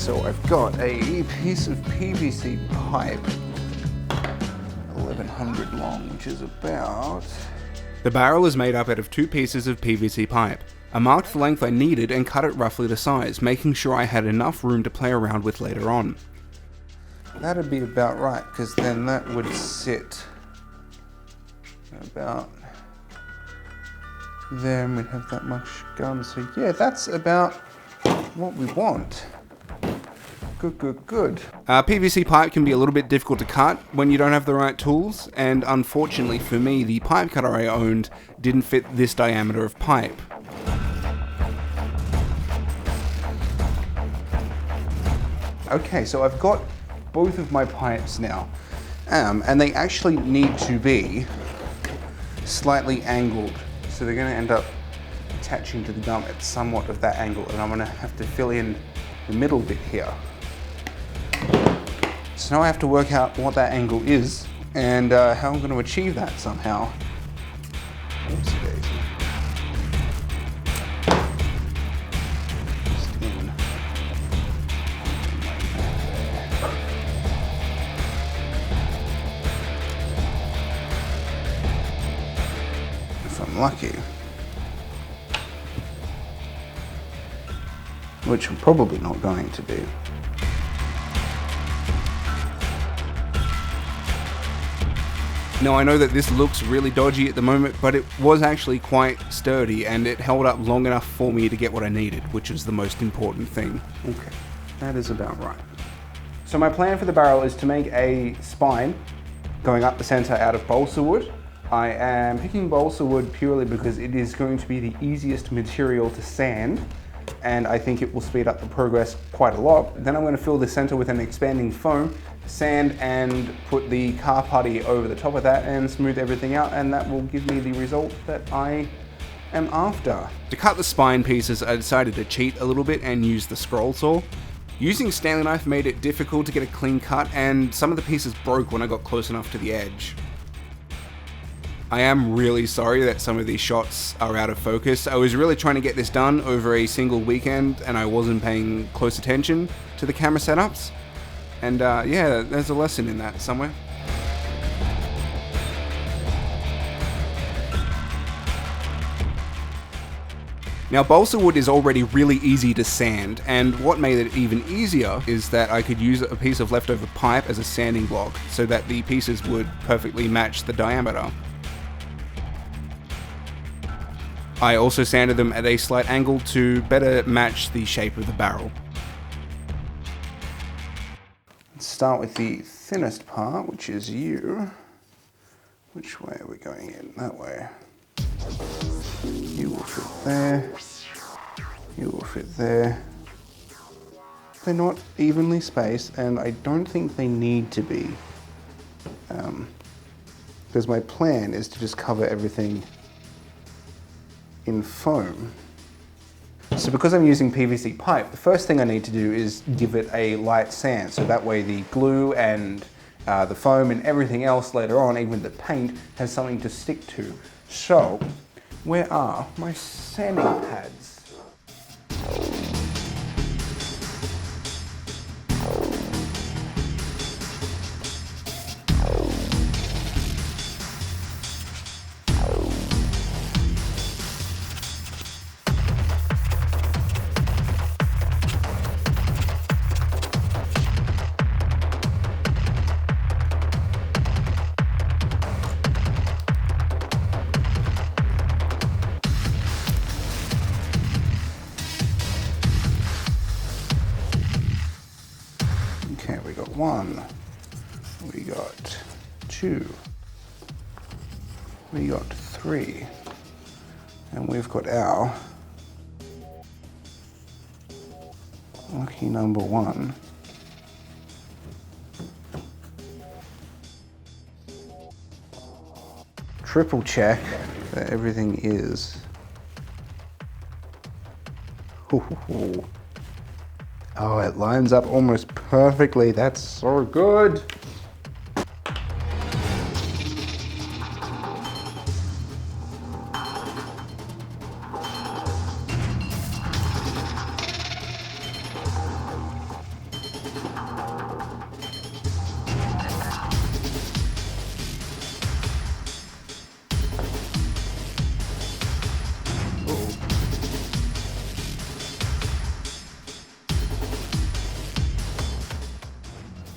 so I've got a piece of PVC pipe, 1100 long, which is about... The barrel is made up out of 2 pieces of PVC pipe. I marked the length I needed and cut it roughly to size, making sure I had enough room to play around with later on. That'd be about right, because then that would sit about there and we'd have that much gum. So yeah, that's about what we want. Good. PVC pipe can be a little bit difficult to cut when you don't have the right tools, and unfortunately for me, the pipe cutter I owned didn't fit this diameter of pipe. Okay, so I've got both of my pipes now, and they actually need to be slightly angled. So they're going to end up attaching to the gum at somewhat of that angle, and I'm going to have to fill in the middle bit here. So now I have to work out what that angle is and how I'm going to achieve that somehow. Oopsie daisy. Just in. If I'm lucky. Which I'm probably not going to be. Now I know that this looks really dodgy at the moment, but it was actually quite sturdy and it held up long enough for me to get what I needed, which is the most important thing. Okay, that is about right. So my plan for the barrel is to make a spine going up the center out of balsa wood. I am picking balsa wood purely because it is going to be the easiest material to sand, and I think it will speed up the progress quite a lot. Then I'm going to fill the center with an expanding foam, sand and put the car putty over the top of that and smooth everything out, and that will give me the result that I am after. To cut the spine pieces, I decided to cheat a little bit and use the scroll saw. Using Stanley knife made it difficult to get a clean cut, and some of the pieces broke when I got close enough to the edge. I am really sorry that some of these shots are out of focus. I was really trying to get this done over a single weekend and I wasn't paying close attention to the camera setups. And yeah, there's a lesson in that somewhere. Now balsa wood is already really easy to sand, and what made it even easier is that I could use a piece of leftover pipe as a sanding block so that the pieces would perfectly match the diameter. I also sanded them at a slight angle to better match the shape of the barrel. Let's start with the thinnest part, which is you. Which way are we going in? That way. You will fit there. You will fit there. They're not evenly spaced, and I don't think they need to be. Because my plan is to just cover everything in foam. So because I'm using PVC pipe, the first thing I need to do is give it a light sand, so that way the glue and the foam and everything else later on, even the paint, has something to stick to. So, where are my sanding pads? Okay, we got 1, we got 2, we got 3, and we've got our lucky number 1. Triple check that everything is. Ooh. Oh, it lines up almost perfectly. That's so good.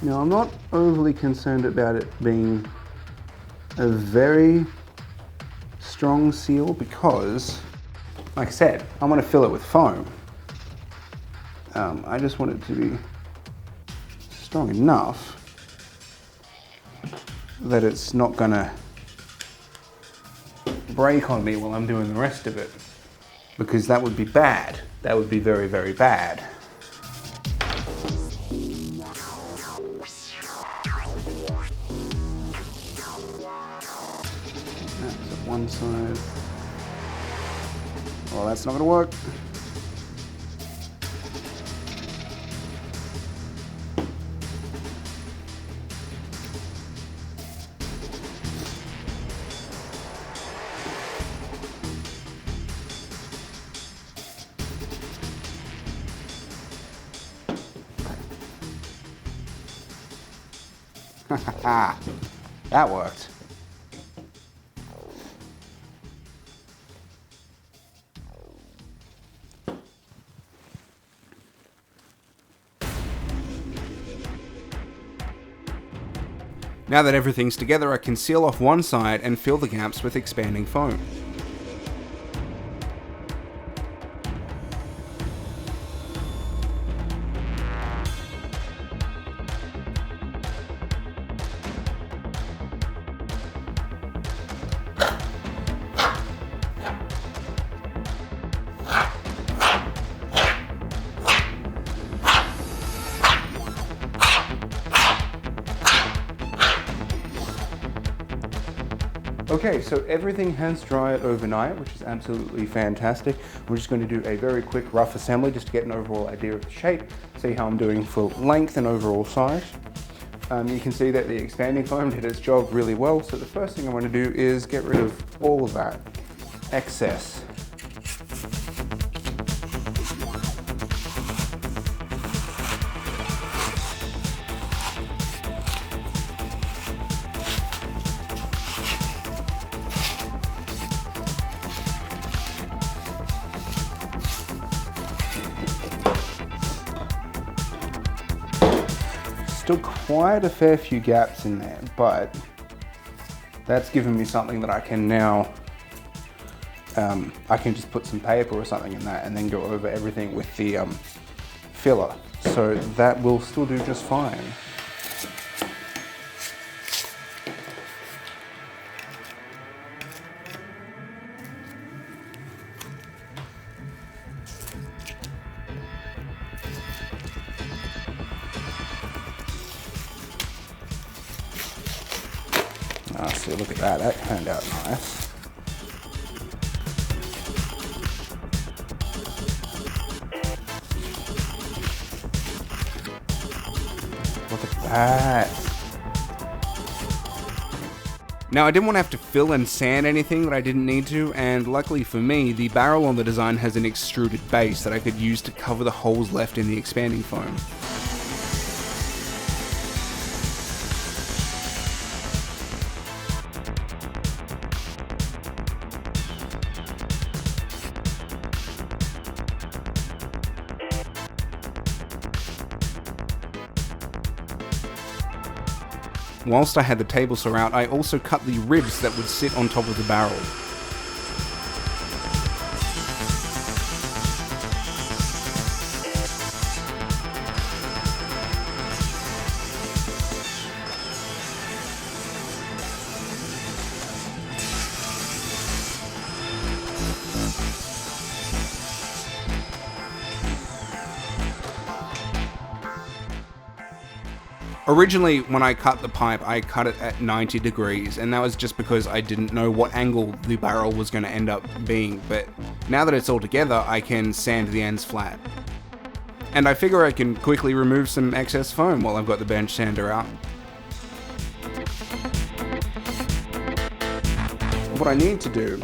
Now I'm not overly concerned about it being a very strong seal because, like I said, I want to fill it with foam. I just want it to be strong enough that it's not gonna break on me while I'm doing the rest of it, because that would be bad. That would be very, very bad. That's at one side. Well, that's not gonna work. That worked. Now that everything's together, I can seal off one side and fill the gaps with expanding foam. Okay, so everything has dried overnight, which is absolutely fantastic. We're just going to do a very quick rough assembly just to get an overall idea of the shape, see how I'm doing for length and overall size. You can see that the expanding foam did its job really well, so the first thing I want to do is get rid of all of that excess. Still quite a fair few gaps in there, but that's given me something that I can now, I can just put some paper or something in that and then go over everything with the filler. So that will still do just fine. Ah, so look at that, that turned out nice. Look at that. Now I didn't want to have to fill and sand anything that I didn't need to, and luckily for me, the barrel on the design has an extruded base that I could use to cover the holes left in the expanding foam. Whilst I had the table saw out, I also cut the ribs that would sit on top of the barrel. Originally, when I cut the pipe, I cut it at 90 degrees, and that was just because I didn't know what angle the barrel was going to end up being, but now that it's all together, I can sand the ends flat. And I figure I can quickly remove some excess foam while I've got the bench sander out. What I need to do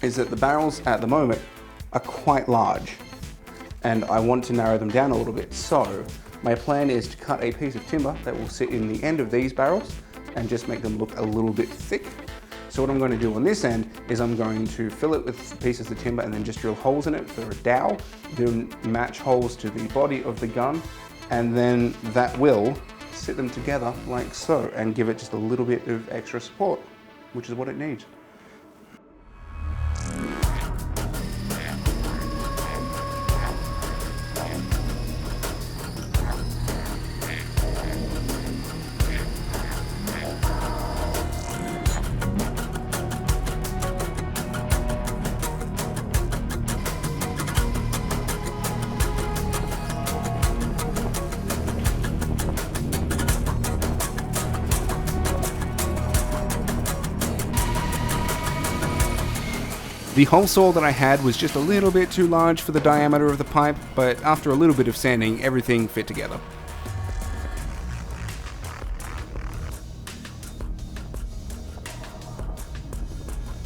is that the barrels at the moment are quite large, and I want to narrow them down a little bit, so my plan is to cut a piece of timber that will sit in the end of these barrels and just make them look a little bit thick. So what I'm going to do on this end is I'm going to fill it with pieces of timber and then just drill holes in it for a dowel, do match holes to the body of the gun, and then that will sit them together like so and give it just a little bit of extra support, which is what it needs. The hole saw that I had was just a little bit too large for the diameter of the pipe, but after a little bit of sanding, everything fit together.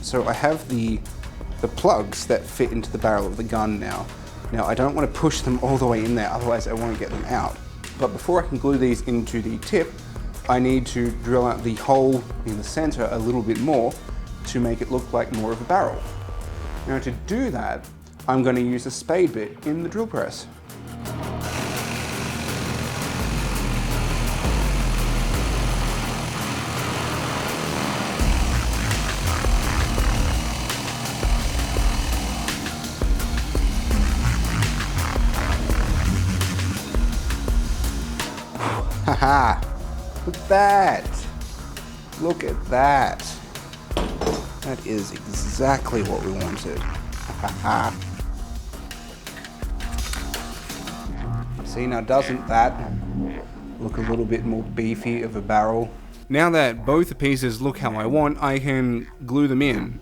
So I have the plugs that fit into the barrel of the gun now. Now I don't want to push them all the way in there, otherwise I won't get them out. But before I can glue these into the tip, I need to drill out the hole in the center a little bit more to make it look like more of a barrel. Now to do that, I'm going to use a spade bit in the drill press. Haha! Look at that! Look at that! That is exactly what we wanted. See, now doesn't that look a little bit more beefy of a barrel? Now that both the pieces look how I want, I can glue them in.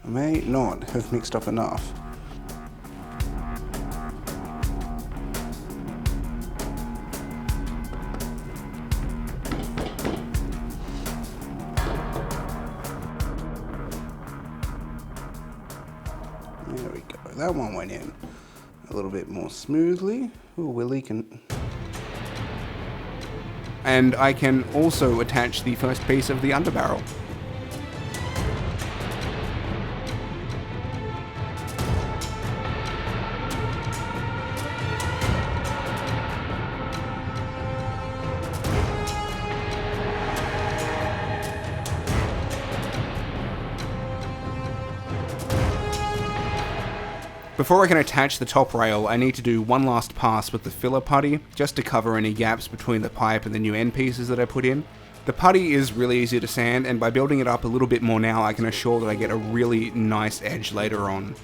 I may not have mixed up enough. There we go, that one went in a little bit more smoothly. Ooh, Willie can... And I can also attach the first piece of the underbarrel. Before I can attach the top rail, I need to do one last pass with the filler putty, just to cover any gaps between the pipe and the new end pieces that I put in. The putty is really easy to sand, and by building it up a little bit more now, I can assure that I get a really nice edge later on.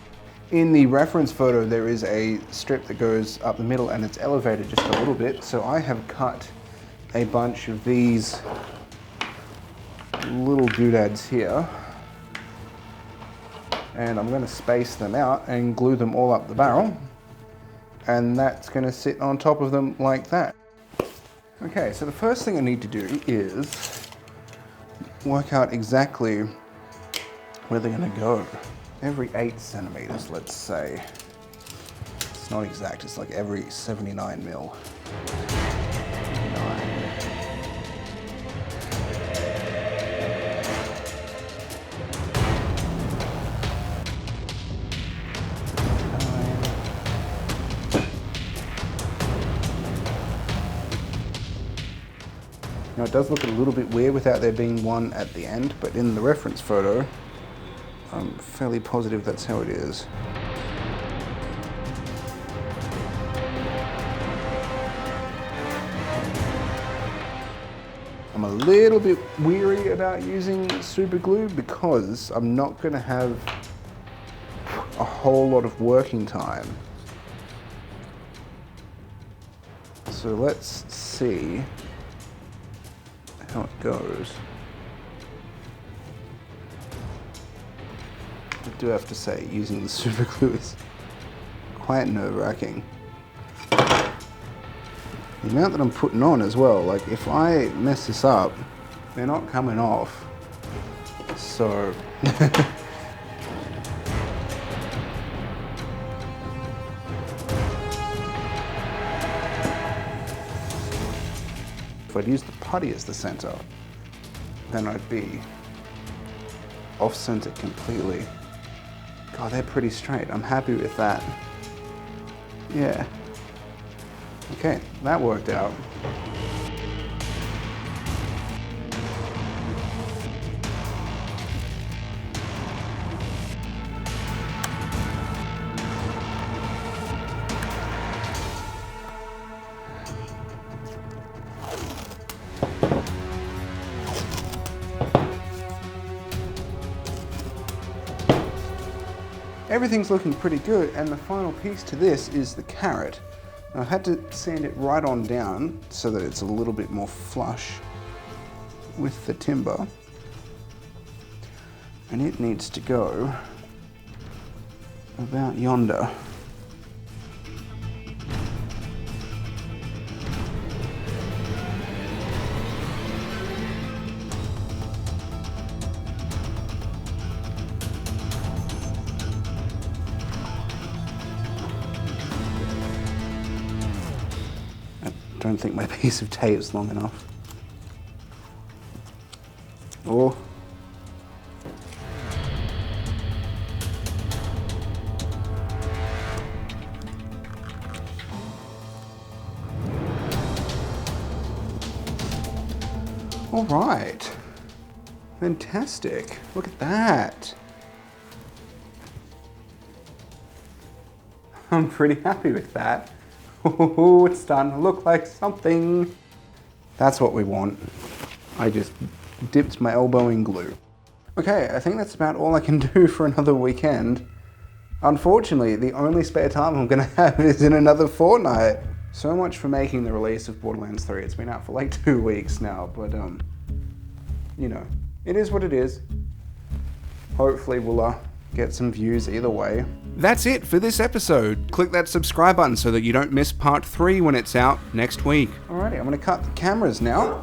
In the reference photo, there is a strip that goes up the middle and it's elevated just a little bit, so I have cut a bunch of these little doodads here. And I'm going to space them out and glue them all up the barrel, and that's going to sit on top of them like that. Okay, so the first thing I need to do is work out exactly where they're going to go. Every 8 centimeters, let's say. It's not exact, it's like every 79 mil. Now it does look a little bit weird without there being one at the end, but in the reference photo, I'm fairly positive that's how it is. I'm a little bit weary about using super glue because I'm not going to have a whole lot of working time. So let's see how it goes. I do have to say, using the super glue is quite nerve-wracking. The amount that I'm putting on as well, like if I mess this up, they're not coming off. So if I'd use the putty as the center, then I'd be off center completely. God, they're pretty straight. I'm happy with that. Yeah. Okay, that worked out. Everything's looking pretty good, and the final piece to this is the carrot. I had to sand it right on down so that it's a little bit more flush with the timber. And it needs to go about yonder. I don't think my piece of tape is long enough. Oh. All right. Fantastic. Look at that. I'm pretty happy with that. Oh, it's starting to look like something. That's what we want. I just dipped my elbow in glue. Okay, I think that's about all I can do for another weekend. Unfortunately, the only spare time I'm gonna have is in another fortnight. So much for making the release of Borderlands 3. It's been out for like 2 weeks now, but you know, it is what it is. Hopefully we'll get some views either way. That's it for this episode. Click that subscribe button so that you don't miss part 3 when it's out next week. Alrighty, I'm gonna cut the cameras now.